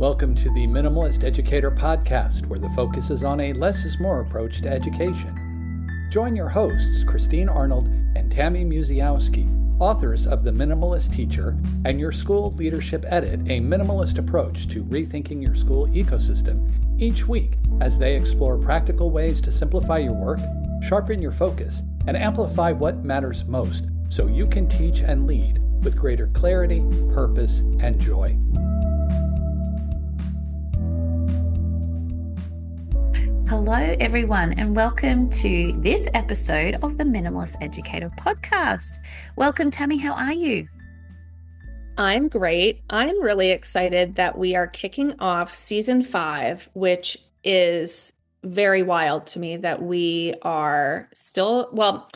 Welcome to the Minimalist Educator podcast, where the focus is on a less is more approach to education. Join your hosts, Christine Arnold and Tammy Musiałowski, authors of The Minimalist Teacher and Your School Leadership Edit, a minimalist approach to rethinking your school ecosystem, each week as they explore practical ways to simplify your work, sharpen your focus, and amplify what matters most so you can teach and lead with greater clarity, purpose, and joy. Hello, everyone, and welcome to this episode of the Minimalist Educator podcast. Welcome, Tammy. How are you? I'm great. I'm really excited that we are kicking off season 5, which is very wild to me that we are still, well,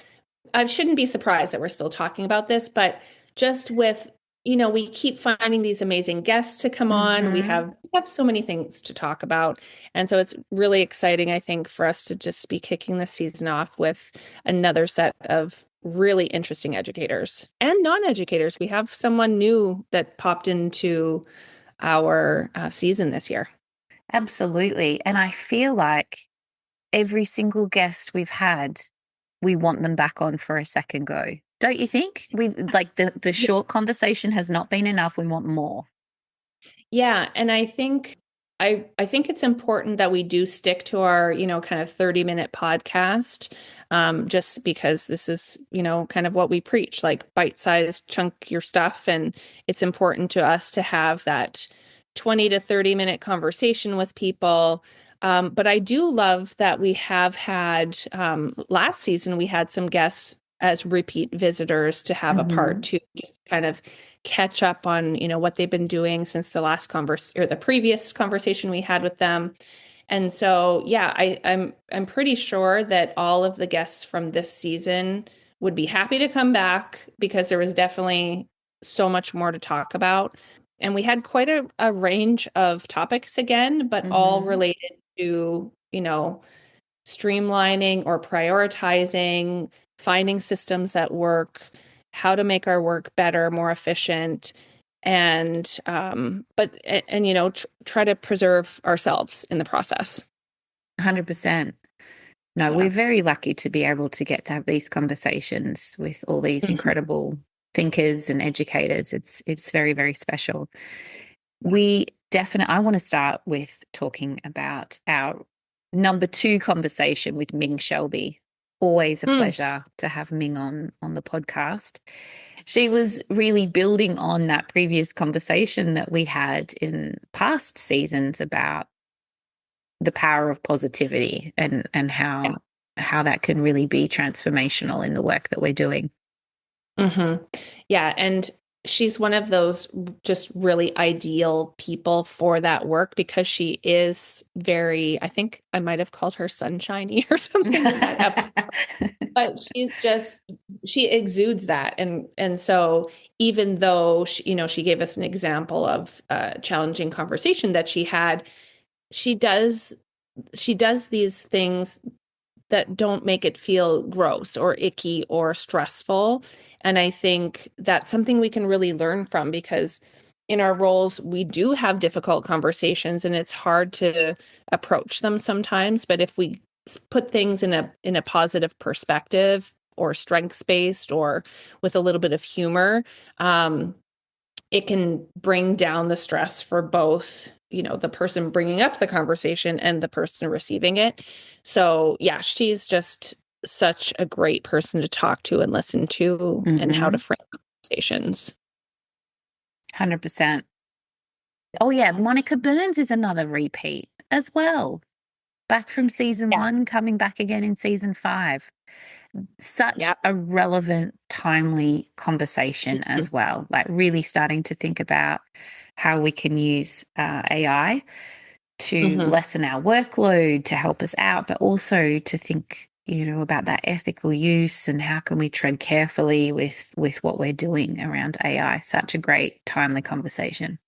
I shouldn't be surprised that we're still talking about this, but just with, we keep finding these amazing guests to come on. We have so many things to talk about. And so it's really exciting, I think, for us to just be kicking the season off with another set of really interesting educators and non-educators. We have someone new that popped into our season this year. Absolutely. And I feel like every single guest we've had, we want them back on for a second go. Don't you think? We like the short conversation has not been enough. We want more. Yeah. And I think think it's important that we do stick to our, kind of 30-minute podcast, just because this is, kind of what we preach, like bite-sized, chunk your stuff. And it's important to us to have that 20 to 30-minute conversation with people. But I do love that we have had, last season, we had some guests as repeat visitors to have a part to just kind of catch up on, what they've been doing since the last the previous conversation we had with them. And so, yeah, I'm pretty sure that all of the guests from this season would be happy to come back because there was definitely so much more to talk about. And we had quite a range of topics again, but all related to, streamlining or prioritizing, finding systems that work, how to make our work better, more efficient, and try to preserve ourselves in the process. 100%. No, we're very lucky to be able to get to have these conversations with all these incredible thinkers and educators. It's very, very special. I want to start with talking about our number 2 conversation with Ming Shelby. Always a pleasure to have Ming on the podcast. She was really building on that previous conversation that we had in past seasons about the power of positivity and how that can really be transformational in the work that we're doing. Yeah, and she's one of those just really ideal people for that work because she is very, I think I might have called her sunshiny or something in that episode. But she exudes that. And so even though she gave us an example of a challenging conversation that she had, she does these things that don't make it feel gross or icky or stressful. And I think that's something we can really learn from because in our roles, we do have difficult conversations and it's hard to approach them sometimes. But if we put things in a positive perspective or strengths-based or with a little bit of humor, it can bring down the stress for both the person bringing up the conversation and the person receiving it. So yeah, she's just such a great person to talk to and listen to and how to frame conversations. 100%. Oh yeah, Monica Burns is another repeat as well. Back from season 1, coming back again in season 5. Such a relevant, timely conversation as well. Like really starting to think about how we can use AI to lessen our workload, to help us out, but also to think, about that ethical use and how can we tread carefully with what we're doing around AI. Such a great, timely conversation.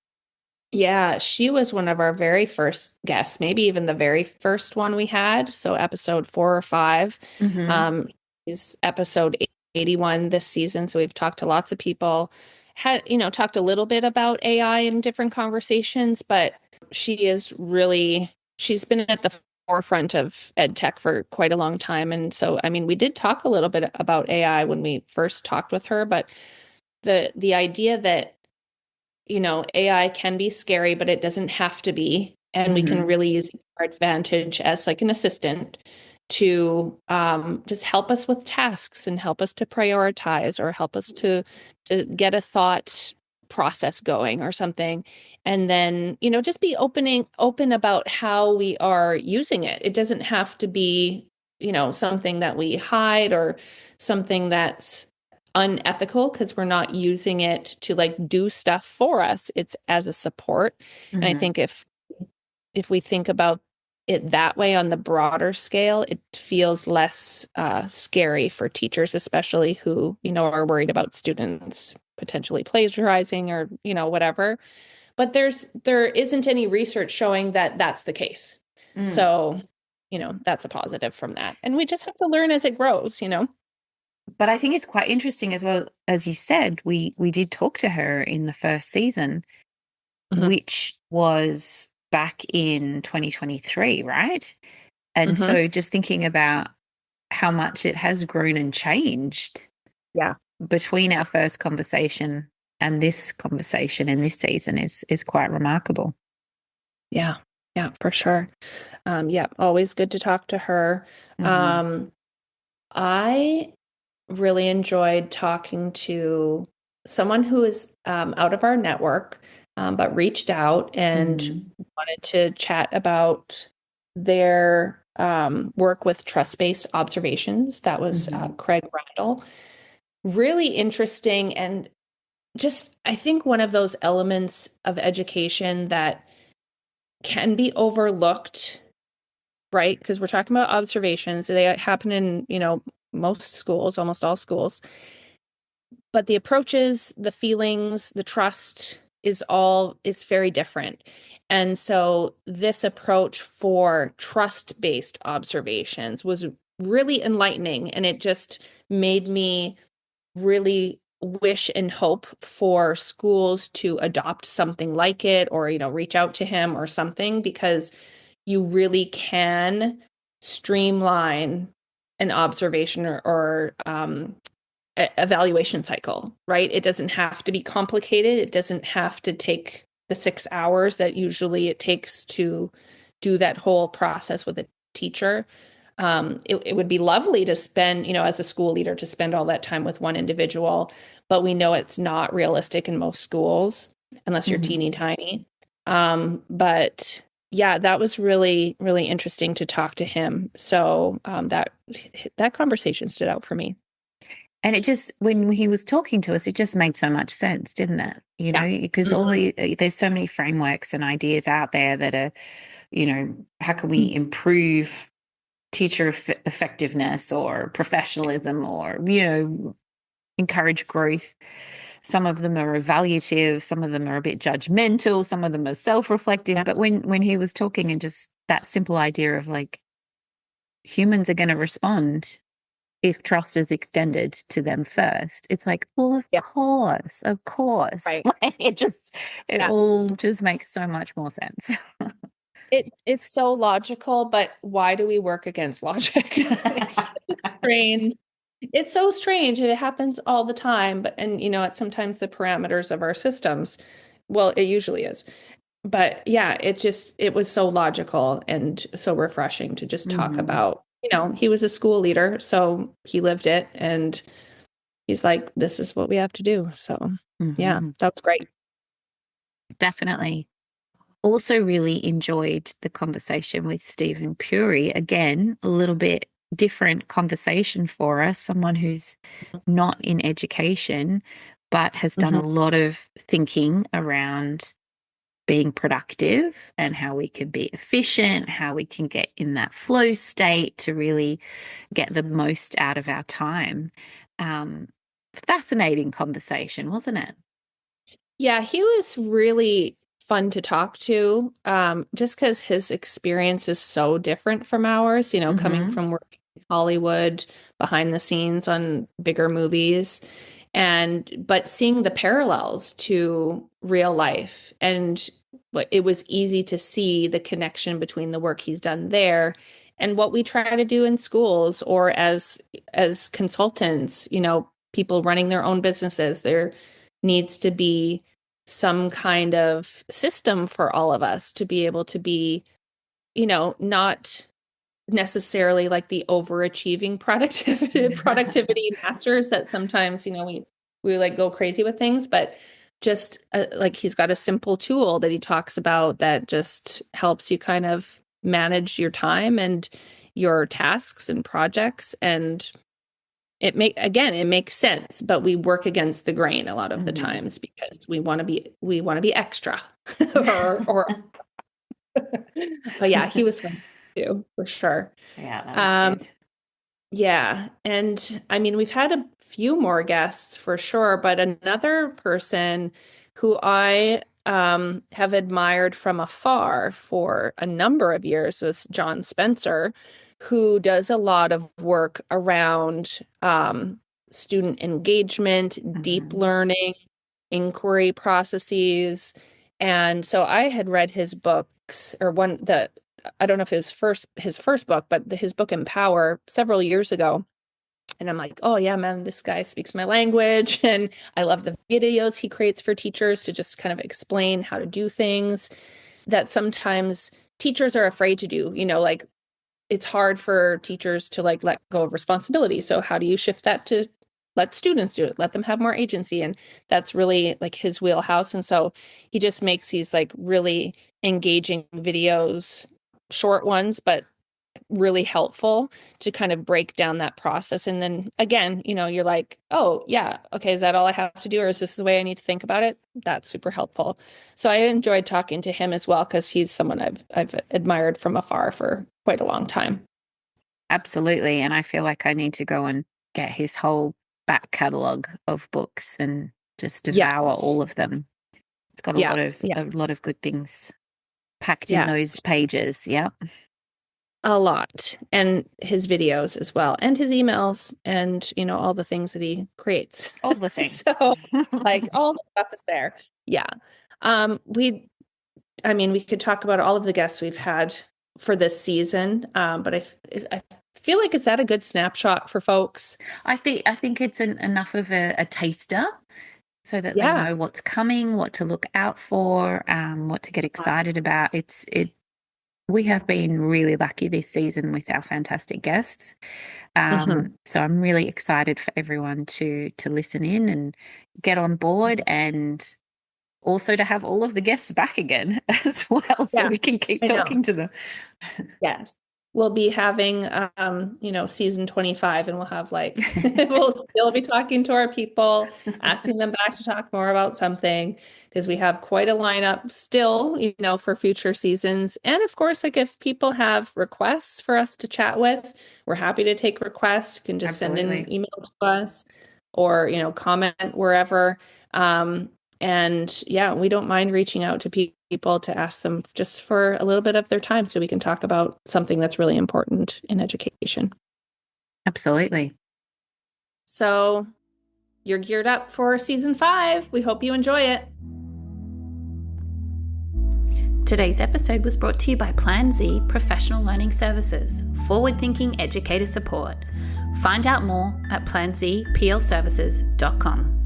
Yeah, she was one of our very first guests, maybe even the very first one we had. So episode 4 or 5 is episode 81 this season. So we've talked to lots of people, talked a little bit about AI in different conversations, but she's been at the forefront of ed tech for quite a long time. And so, I mean, we did talk a little bit about AI when we first talked with her, but the idea that, AI can be scary, but it doesn't have to be. And we can really use our advantage as like an assistant to just help us with tasks and help us to prioritize or help us to get a thought process going or something. And then, just be open about how we are using it. It doesn't have to be, something that we hide or something that's unethical because we're not using it to like do stuff for us. It's as a support. And I think if we think about it that way on the broader scale, it feels less scary for teachers, especially who, are worried about students potentially plagiarizing or, whatever. But there isn't any research showing that that's the case. So, that's a positive from that. And we just have to learn as it grows, But I think it's quite interesting as well, as you said, we did talk to her in the first season, which was back in 2023, right? And so just thinking about how much it has grown and changed between our first conversation and this conversation in this season is quite remarkable. Yeah, for sure. Always good to talk to her. I really enjoyed talking to someone who is out of our network, but reached out and wanted to chat about their work with trust-based observations. That was Craig Randal. Really interesting, and just, I think, one of those elements of education that can be overlooked, right? Because we're talking about observations. They happen in, most schools, almost all schools. But the approaches, the feelings, the trust it's very different. And so this approach for trust-based observations was really enlightening. And it just made me really wish and hope for schools to adopt something like it or, reach out to him or something, because you really can streamline an observation or evaluation cycle, right? It doesn't have to be complicated. It doesn't have to take the 6 hours that usually it takes to do that whole process with a teacher. It would be lovely to spend, as a school leader, to spend all that time with one individual, but we know it's not realistic in most schools unless you're teeny tiny. But yeah, that was really, really interesting to talk to him. So that conversation stood out for me. And it just, when he was talking to us, it just made so much sense, didn't it? Because there's so many frameworks and ideas out there that are, how can we improve teacher effectiveness or professionalism or, encourage growth. Some of them are evaluative, some of them are a bit judgmental, some of them are self-reflective. But when he was talking, and just that simple idea of like, humans are going to respond if trust is extended to them first, it's like, well, of course. Right. Like, it all just makes so much more sense. It's so logical, but why do we work against logic? It's strange. It's so strange, and it happens all the time. But it's sometimes the parameters of our systems. Well, it usually is. But yeah, it was so logical and so refreshing to just talk about. He was a school leader, so he lived it, and he's like, this is what we have to do. So yeah, that was great. Definitely. Also really enjoyed the conversation with Stephen Puri. Again, a little bit different conversation for us, someone who's not in education, but has done a lot of thinking around being productive and how we can be efficient, how we can get in that flow state to really get the most out of our time. Fascinating conversation, wasn't it? Yeah, he was really fun to talk to, just because his experience is so different from ours, coming from working in Hollywood, behind the scenes on bigger movies, but seeing the parallels to real life. And it was easy to see the connection between the work he's done there and what we try to do in schools or as consultants, people running their own businesses. There needs to be some kind of system for all of us to be able to be, not necessarily like the overachieving productivity masters that sometimes, we like go crazy with things, but just like he's got a simple tool that he talks about that just helps you kind of manage your time and your tasks and projects. And it makes sense, but we work against the grain a lot of the times because we want to be extra or but yeah, he was fun too, for sure. Yeah, that was good. Yeah. And I mean, we've had a few more guests for sure, but another person who I have admired from afar for a number of years was John Spencer, who does a lot of work around student engagement, deep learning, inquiry processes. And so I had read his books, or I don't know if his first book, but his book Empower several years ago. And I'm like, oh yeah, man, this guy speaks my language. And I love the videos he creates for teachers to just kind of explain how to do things that sometimes teachers are afraid to do. Like it's hard for teachers to like let go of responsibility. So how do you shift that to let students do it, let them have more agency? And that's really like his wheelhouse. And so he just makes these like really engaging videos, short ones, but really helpful to kind of break down that process. And then again, you're like, oh yeah, okay, is that all I have to do? Or is this the way I need to think about it? That's super helpful. So I enjoyed talking to him as well, because he's someone I've admired from afar for quite a long time. Absolutely. And I feel like I need to go and get his whole back catalogue of books and just devour all of them. It's got a lot of good things packed in those pages. Yeah. A lot. And his videos as well, and his emails, and all the things that he creates. All the things. So like all the stuff is there. Yeah. We could talk about all of the guests we've had for this season. But I feel like, is that a good snapshot for folks? I think it's enough of a taster so that they know what's coming, what to look out for, what to get excited about. We have been really lucky this season with our fantastic guests. So I'm really excited for everyone to listen in and get on board, and also to have all of the guests back again as well, so we can keep talking to them. Yes. We'll be having, season 25, and we'll have we'll still be talking to our people, asking them back to talk more about something, because we have quite a lineup still, for future seasons. And of course, like if people have requests for us to chat with, we're happy to take requests. You can just send an email to us or, comment wherever. And yeah, we don't mind reaching out to people to ask them just for a little bit of their time so we can talk about something that's really important in education. Absolutely. So you're geared up for season 5. We hope you enjoy it. Today's episode was brought to you by Plan Z Professional Learning Services, forward-thinking educator support. Find out more at planzplservices.com.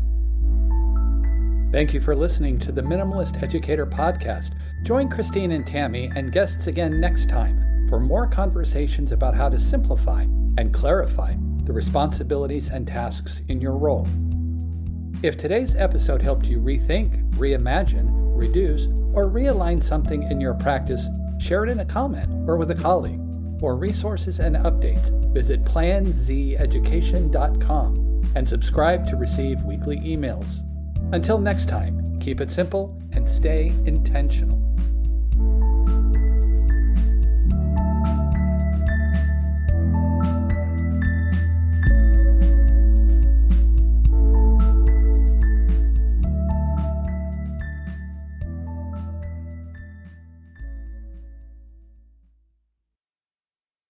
Thank you for listening to the Minimalist Educator podcast. Join Christine and Tammy and guests again next time for more conversations about how to simplify and clarify the responsibilities and tasks in your role. If today's episode helped you rethink, reimagine, reduce, or realign something in your practice, share it in a comment or with a colleague. For resources and updates, visit planzeducation.com and subscribe to receive weekly emails. Until next time, keep it simple and stay intentional.